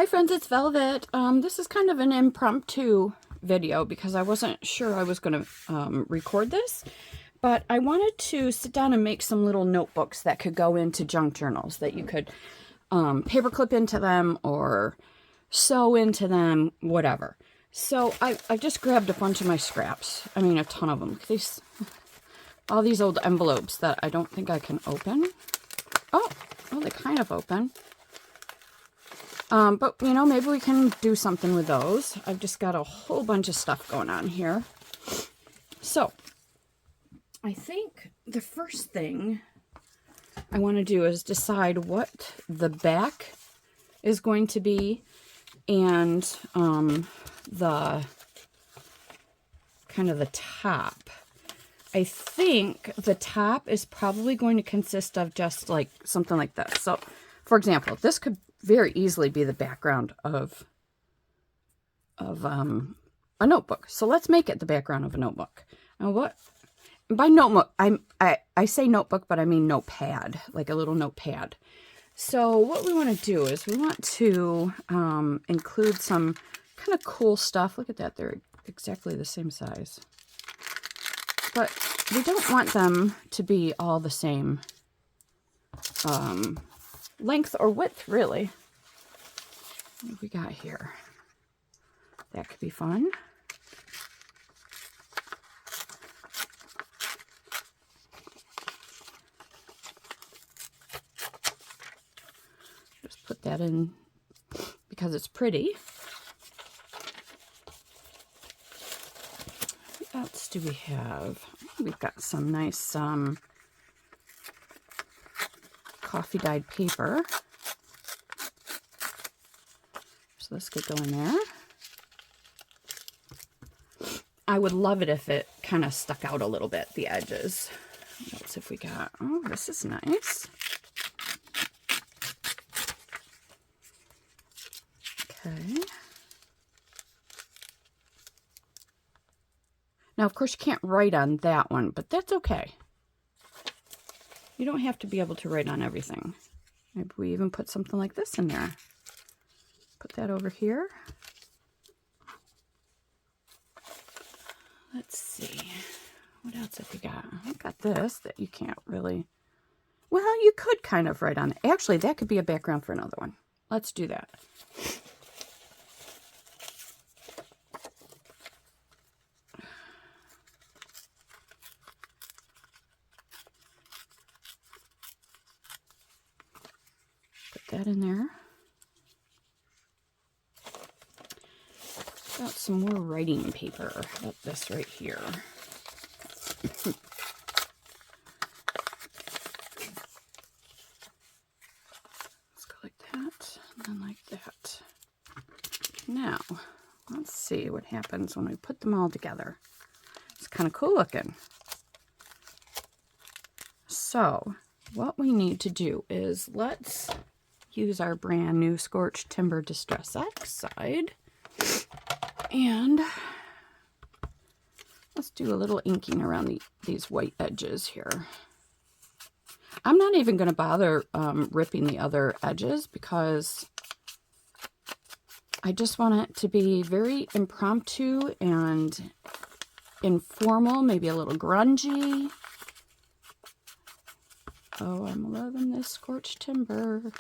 friends, it's Velvet. This is kind of an impromptu video because I wasn't sure I was going to record this, but I wanted to sit down and make some little notebooks that could go into junk journals that you could paperclip into them or sew into them, whatever. So I just grabbed a bunch of my scraps. I mean, a ton of them. All these old envelopes that I don't think I can open. Oh, well, they kind of open. But, you know, maybe we can do something with those. I've just got a whole bunch of stuff going on here. So, I think the first thing I want to do is decide what the back is going to be and the kind of the top. I think the top is probably going to consist of just like something like this. So, for example, this could very easily be the background of a notebook. So let's make it the background of a notebook. Now what, by notebook, I say notebook, but I mean notepad, like a little notepad. So what we want to do is we want to include some kind of cool stuff. Look at that, they're exactly the same size. But we don't want them to be all the same length or width, really. What have we got here? That could be fun. Just put that in because it's pretty. What else do we have? We've got some nice coffee dyed paper. So this could go in there. I would love it if it kind of stuck out a little bit, the edges. What else have we got? Oh, this is nice. Okay. Now, of course, you can't write on that one, but that's okay. You don't have to be able to write on everything. Maybe we even put something like this in there. Put that over here. Let's see. What else have we got? I've got this that you can't really... Well, you could kind of write on it. Actually, that could be a background for another one. Let's do that. Put that in there. Got some more writing paper. How about this right here? Let's go like that, and then like that. Now, let's see what happens when we put them all together. It's kind of cool looking. So, what we need to do is let's use our brand new Scorched Timber Distress Oxide. And let's do a little inking around these white edges here. I'm not even going to bother ripping the other edges because I just want it to be very impromptu and informal, maybe a little grungy. Oh, I'm loving this Scorched Timber.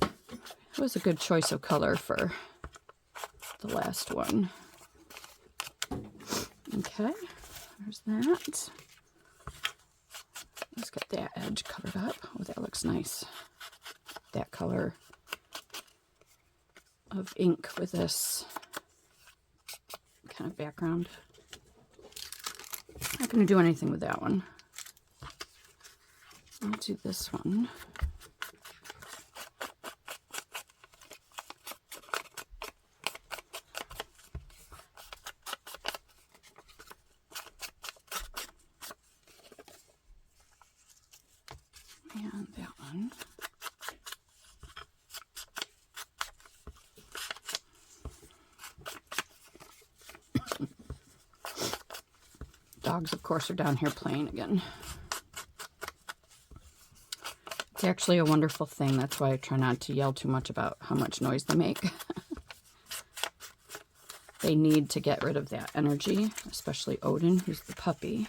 It was a good choice of color for the last one. Okay, there's that. Let's get that edge covered up. Oh, that looks nice. That color of ink with this kind of background. Not going to do anything with that one. I'll do this one. And that one. Dogs, of course, are down here playing again. It's actually a wonderful thing. That's why I try not to yell too much about how much noise they make. They need to get rid of that energy, especially Odin, who's the puppy.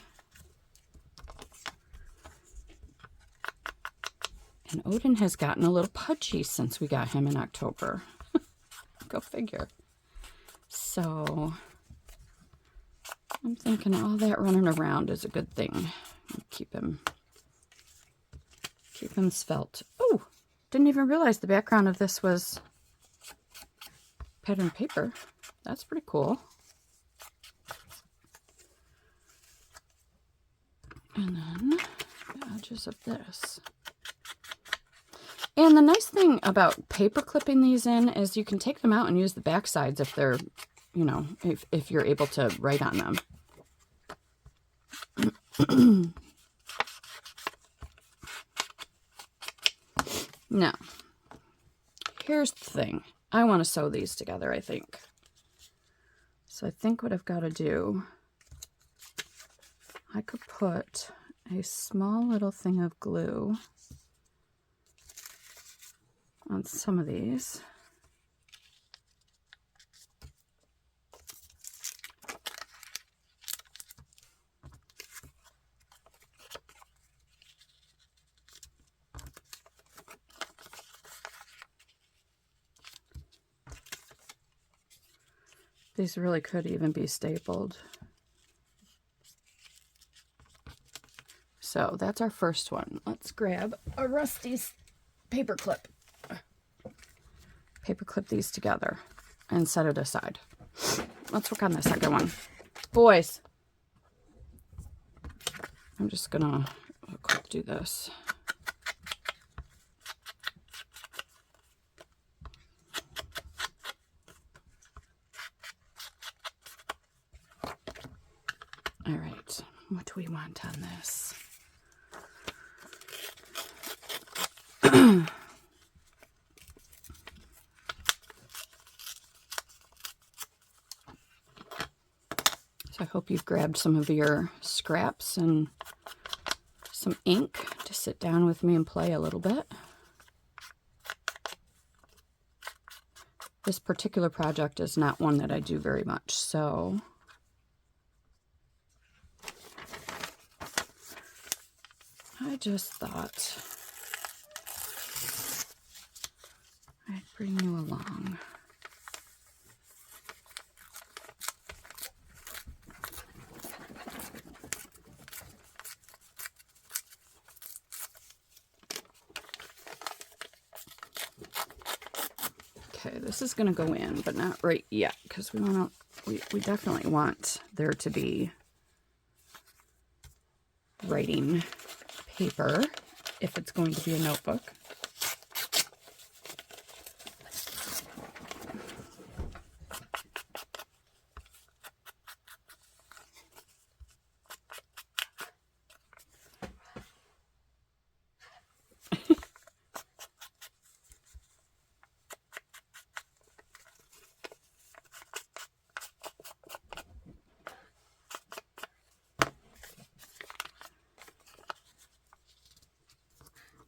And Odin has gotten a little pudgy since we got him in October. Go figure. So I'm thinking all that running around is a good thing. Keep him svelte. Oh, didn't even realize the background of this was pattern paper. That's pretty cool. And then the edges of this. And the nice thing about paper clipping these in is you can take them out and use the back sides if they're, you know, if you're able to write on them. Now, here's the thing. I want to sew these together, I think. So I think what I've got to do, I could put a small little thing of glue on some of these. These really could even be stapled. So that's our first one. Let's grab a rusty paper clip. Paper clip these together and set it aside. Let's work on the second one. Boys, I'm just gonna quick do this. All right, what do we want on this? So I hope you've grabbed some of your scraps and some ink to sit down with me and play a little bit. This particular project is not one that I do very much, so I just thought I'd bring you along. Okay, this is going to go in, but not right yet, because we definitely want there to be writing paper if it's going to be a notebook.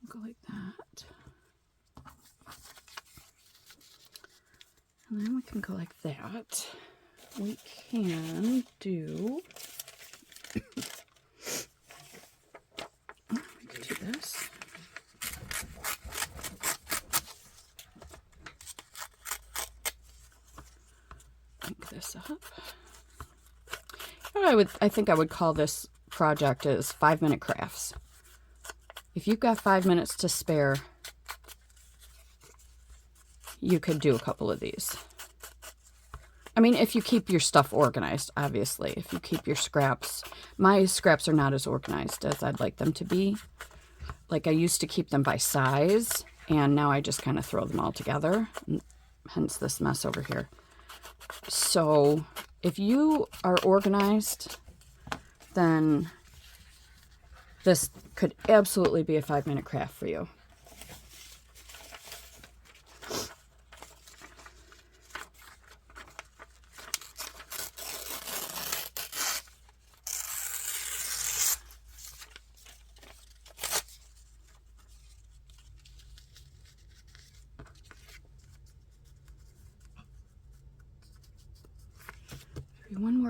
Go like that. And then we can go like that. We can do, we could do this. Link this up. I think I would call this project is 5-minute crafts. If you've got 5 minutes to spare, you could do a couple of these. I mean, if you keep your stuff organized, obviously. If you keep your scraps. My scraps are not as organized as I'd like them to be. Like, I used to keep them by size, and now I just kind of throw them all together. Hence this mess over here. So, if you are organized, then this could absolutely be a 5-minute craft for you.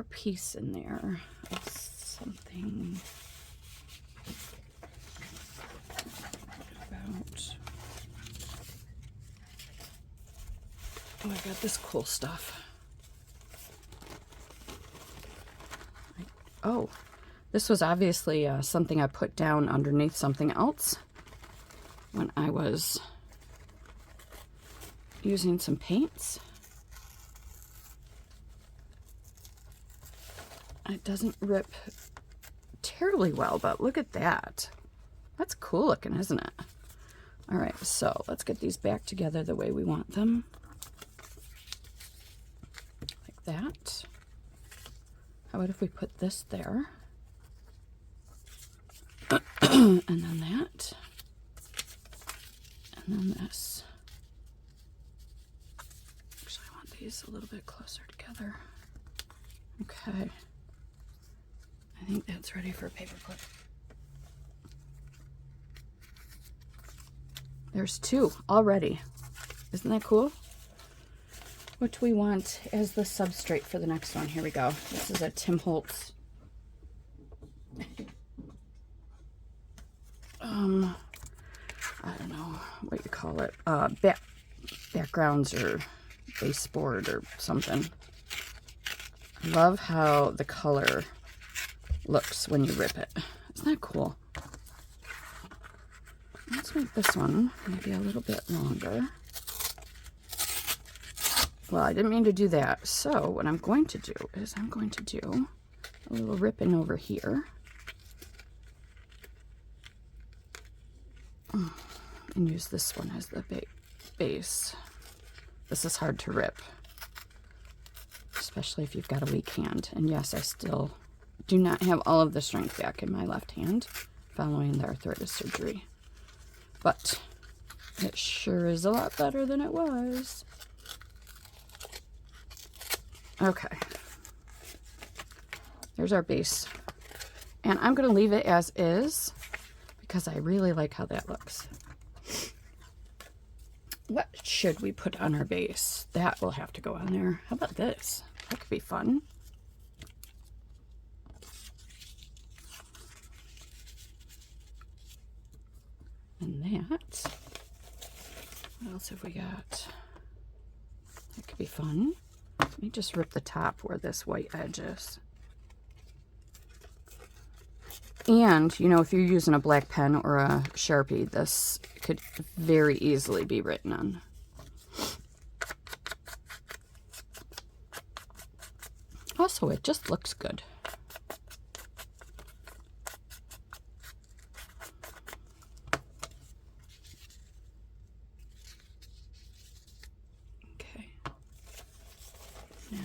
more piece in there of something about... Oh, I got this cool stuff. Oh, this was obviously something I put down underneath something else when I was using some paints. It doesn't rip terribly well, but look at that. That's cool looking, isn't it? All right, so let's get these back together the way we want them. Like that. How about if we put this there? And then that. And then this. Actually, I want these a little bit closer together. Okay. I think that's ready for a paper clip. There's two already. Isn't that cool? What do we want as the substrate for the next one? Here we go. This is a Tim Holtz. I don't know what you call it. Backgrounds or baseboard or something. I love how the color looks when you rip it. Isn't that cool? Let's make this one maybe a little bit longer. Well, I didn't mean to do that. So what I'm going to do is I'm going to do a little ripping over here. And use this one as the base. This is hard to rip, especially if you've got a weak hand. And yes, I still do not have all of the strength back in my left hand following the arthritis surgery. But it sure is a lot better than it was. Okay. There's our base. And I'm going to leave it as is because I really like how that looks. What should we put on our base? That will have to go on there. How about this? That could be fun. And that. What else have we got? That could be fun. Let me just rip the top where this white edge is. And, you know, if you're using a black pen or a Sharpie, this could very easily be written on. Also, it just looks good. Okay. Now...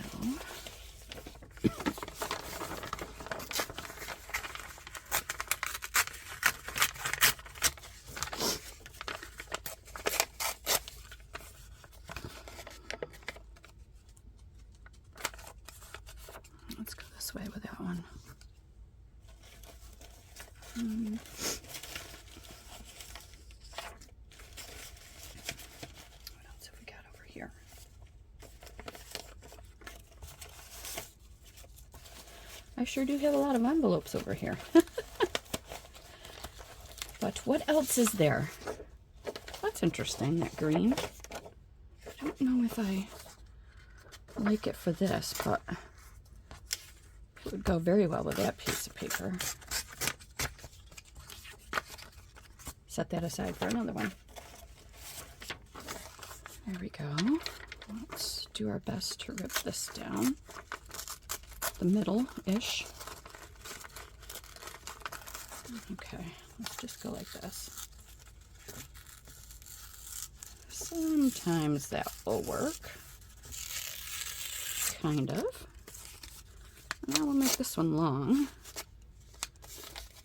let's go this way with that one. What else have we got over here? I sure do have a lot of envelopes over here. But what else is there? That's interesting, that green. I don't know if I like it for this, but it would go very well with that piece of paper. Set that aside for another one. There we go. Let's do our best to rip this down. The middle-ish. Okay, let's just go like this. Sometimes that will work. Kind of. Now we'll make this one long.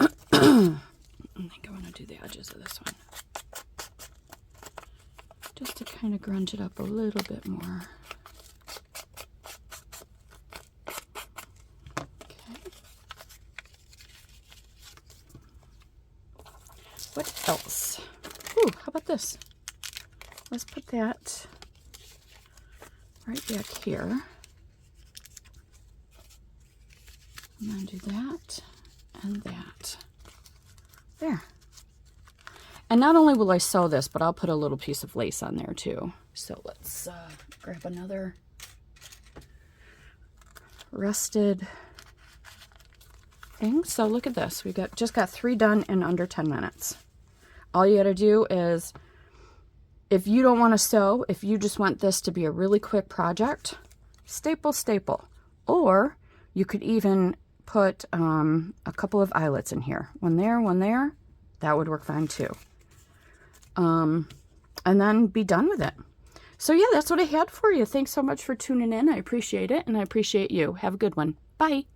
I think I want to do the edges of this one. Just to kind of grunge it up a little bit more. Okay. What else? Ooh, how about this? Let's put that right back here. And then do that and that. There. And not only will I sew this, but I'll put a little piece of lace on there too. So let's grab another rusted thing. So look at this. We just got 3 done in under 10 minutes. All you got to do is, if you don't want to sew, if you just want this to be a really quick project, staple, staple. Or you could even put a couple of eyelets in here. One there, one there. That would work fine too. And then be done with it. So yeah, that's what I had for you. Thanks so much for tuning in. I appreciate it, and I appreciate you. Have a good one. Bye.